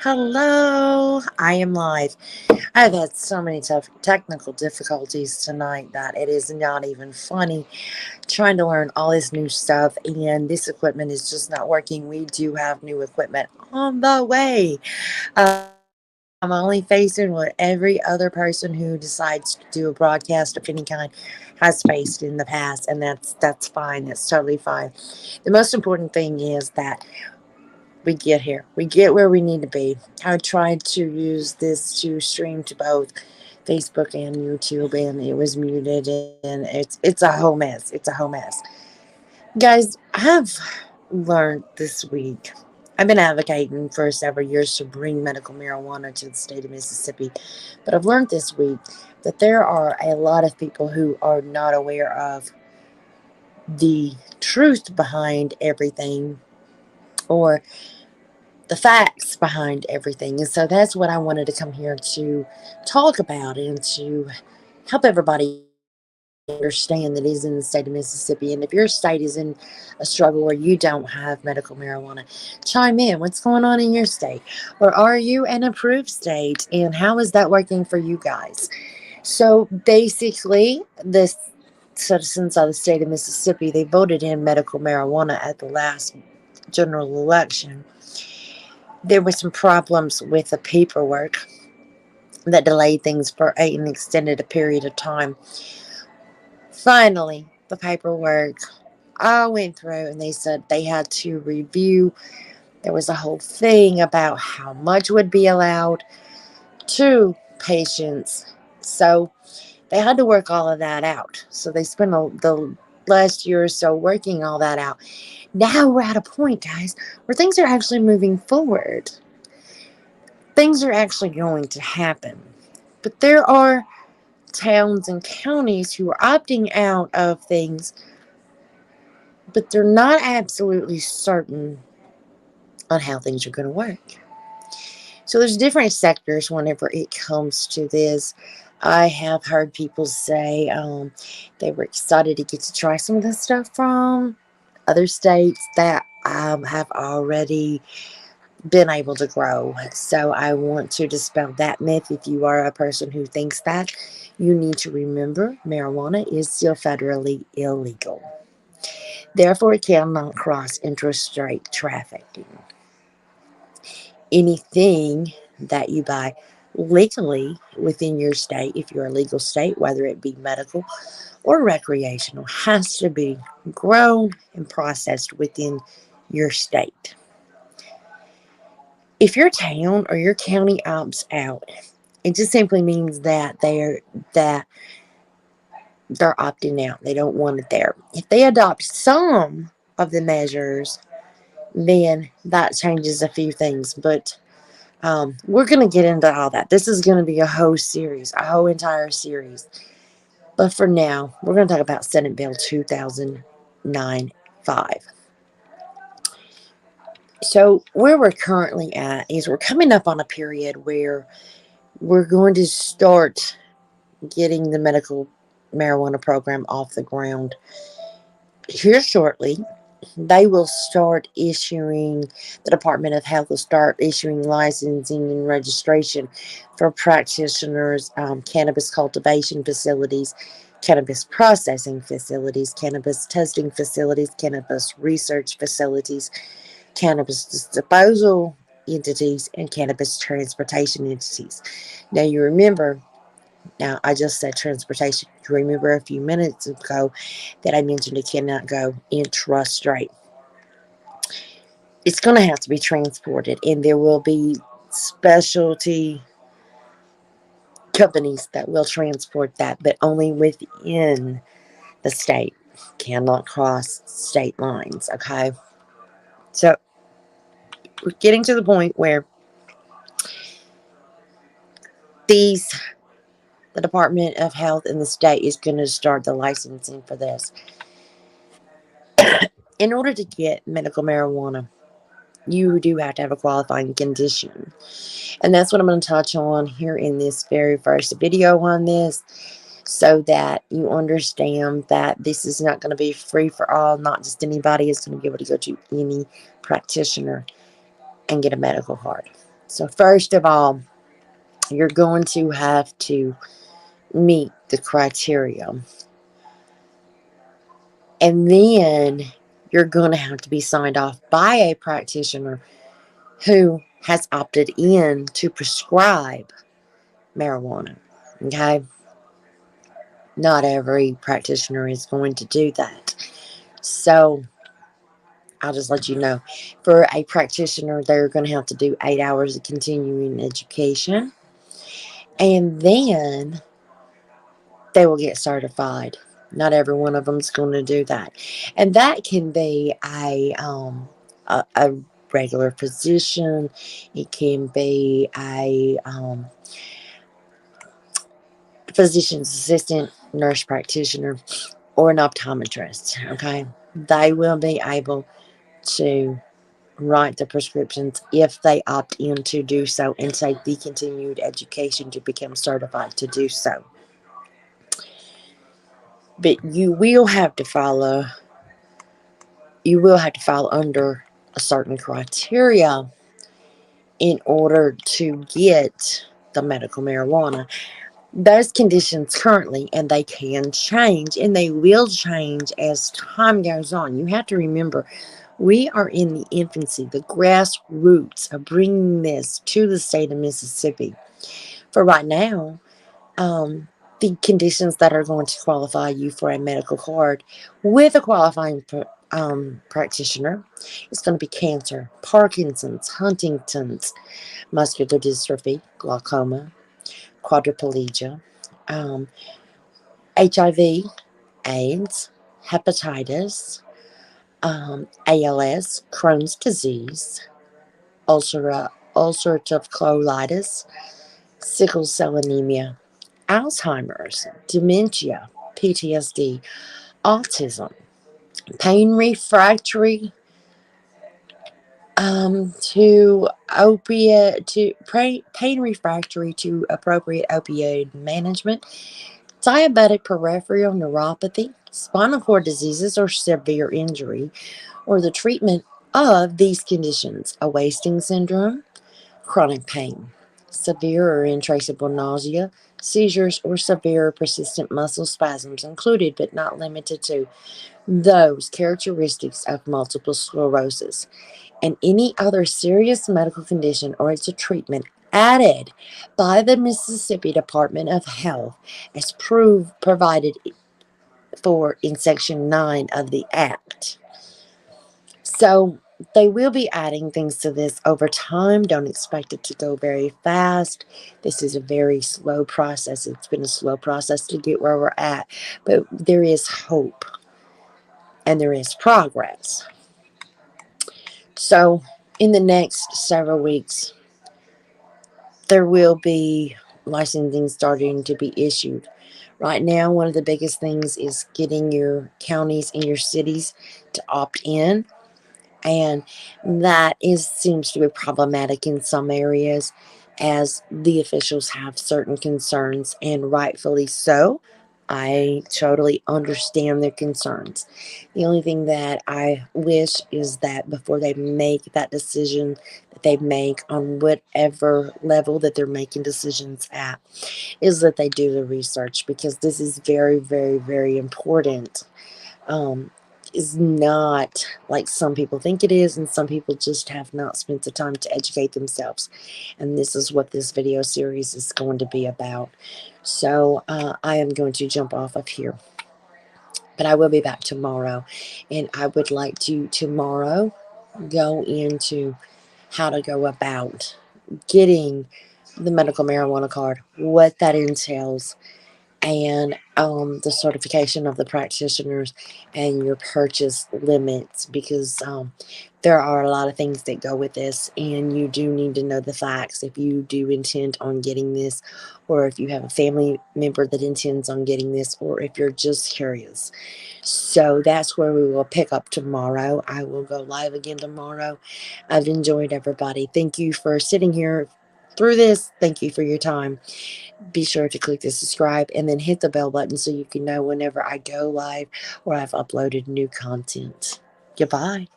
Hello, I am live. I've had so many tough technical difficulties tonight that it is not even funny trying to learn all this new stuff, and this equipment is just not working. We do have new equipment on the way. I'm only facing what every other person who decides to do a broadcast of any kind has faced in the past, and that's fine. That's totally fine. The most important thing is that we get here. We get where we need to be. I tried to use this to stream to both Facebook and YouTube, and it was muted, and it's a whole mess. It's a whole mess. Guys, I've learned this week. I've been advocating for several years to bring medical marijuana to the state of Mississippi, but I've learned this week that there are a lot of people who are not aware of the truth behind everything, or the facts behind everything. And so that's what I wanted to come here to talk about and to help everybody understand that is in the state of Mississippi. And if your state is in a struggle where you don't have medical marijuana, chime in. What's going on in your state? Or are you an approved state? And how is that working for you guys? So basically, the citizens of the state of Mississippi, they voted in medical marijuana at the last general election. There were some problems with the paperwork that delayed things for an extended period of time. Finally, the paperwork all went through, and they said they had to review. There was a whole thing about how much would be allowed to patients. So they had to work all of that out. So they spent the last year or so working all that out. Now we're at a point, guys, where things are actually moving forward. Things are actually going to happen. But there are towns and counties who are opting out of things, but they're not absolutely certain on how things are going to work. So there's different sectors whenever it comes to this. I have heard people say they were excited to get to try some of this stuff from other states that have already been able to grow. So I want to dispel that myth. If you are a person who thinks that, you need to remember marijuana is still federally illegal. Therefore, it cannot cross interstate trafficking. Anything that you buy legally within your state, if you're a legal state, whether it be medical or recreational, has to be grown and processed within your state. If your town or your county opts out, it just simply means that they're opting out. They don't want it there. If they adopt some of the measures, then that changes a few things. But we're going to get into all that. This is going to be a whole series, a whole entire series. But for now, we're going to talk about Senate Bill 2009-5. So where we're currently at is we're coming up on a period where we're going to start getting the medical marijuana program off the ground here shortly. They will start issuing, the Department of Health will start issuing licensing and registration for practitioners, cannabis cultivation facilities, cannabis processing facilities, cannabis testing facilities, cannabis research facilities, cannabis disposal entities, and cannabis transportation entities. Now, you remember, now I just said transportation. You remember a few minutes ago that I mentioned it cannot go intrastate. It's going to have to be transported, and there will be specialty companies that will transport that, but only within the state. Cannot cross state lines, okay? So we're getting to the point where these the Department of Health in the state is going to start the licensing for this. In order to get medical marijuana, you do have to have a qualifying condition. And that's what I'm going to touch on here in this very first video on this, so that you understand that this is not going to be free for all. Not just anybody is going to be able to go to any practitioner and get a medical card. So, first of all, you're going to have to meet the criteria. And then you're going to have to be signed off by a practitioner who has opted in to prescribe marijuana. Okay? Not every practitioner is going to do that. So I'll just let you know. For a practitioner, they're going to have to do 8 hours of continuing education. And then they will get certified. Not every one of them is going to do that. And that can be a regular physician. It can be a physician's assistant, nurse practitioner, or an optometrist. Okay, they will be able to write the prescriptions if they opt in to do so and take the continued education to become certified to do so. But you will have to fall under a certain criteria in order to get the medical marijuana. Those conditions currently, and they can change, and they will change as time goes on. You have to remember, we are in the infancy, the grassroots of bringing this to the state of Mississippi. For right now, um, the conditions that are going to qualify you for a medical card with a qualifying practitioner is going to be cancer, Parkinson's, Huntington's, muscular dystrophy, glaucoma, quadriplegia, um, HIV, AIDS, hepatitis, ALS, Crohn's disease, ulcerative colitis, sickle cell anemia, Alzheimer's, dementia, PTSD, autism, pain refractory to opiate to pain refractory to appropriate opioid management, diabetic peripheral neuropathy, spinal cord diseases or severe injury, or the treatment of these conditions: a wasting syndrome, chronic pain, severe or intraceable nausea, seizures, or severe or persistent muscle spasms, included but not limited to those characteristics of multiple sclerosis, and any other serious medical condition or its treatment added by the Mississippi Department of Health as provided for in Section 9 of the Act. So they will be adding things to this over time. Don't expect it to go very fast. This is a very slow process. It's been a slow process to get where we're at, but there is hope and there is progress. So in the next several weeks, there will be licensing starting to be issued. Right now, one of the biggest things is getting your counties and your cities to opt in, and that seems to be problematic in some areas as the officials have certain concerns, and rightfully so. I totally understand their concerns. The only thing that I wish is that before they make that decision, that they make on whatever level that they're making decisions at, is that they do the research, because this is very, very, very important. Um, is not like some people think it is, and some people just have not spent the time to educate themselves. And this is what this video series is going to be about. So I am going to jump off of here, but I will be back tomorrow, and I would like to tomorrow go into how to go about getting the medical marijuana card, what that entails, and the certification of the practitioners, and your purchase limits, because there are a lot of things that go with this, and you do need to know the facts if you do intend on getting this, or if you have a family member that intends on getting this, or if you're just curious. So that's where we will pick up tomorrow. I will go live again tomorrow. I've enjoyed everybody. Thank you for sitting here through this. Thank you for your time. Be sure to click the subscribe and then hit the bell button so you can know whenever I go live or I've uploaded new content. Goodbye.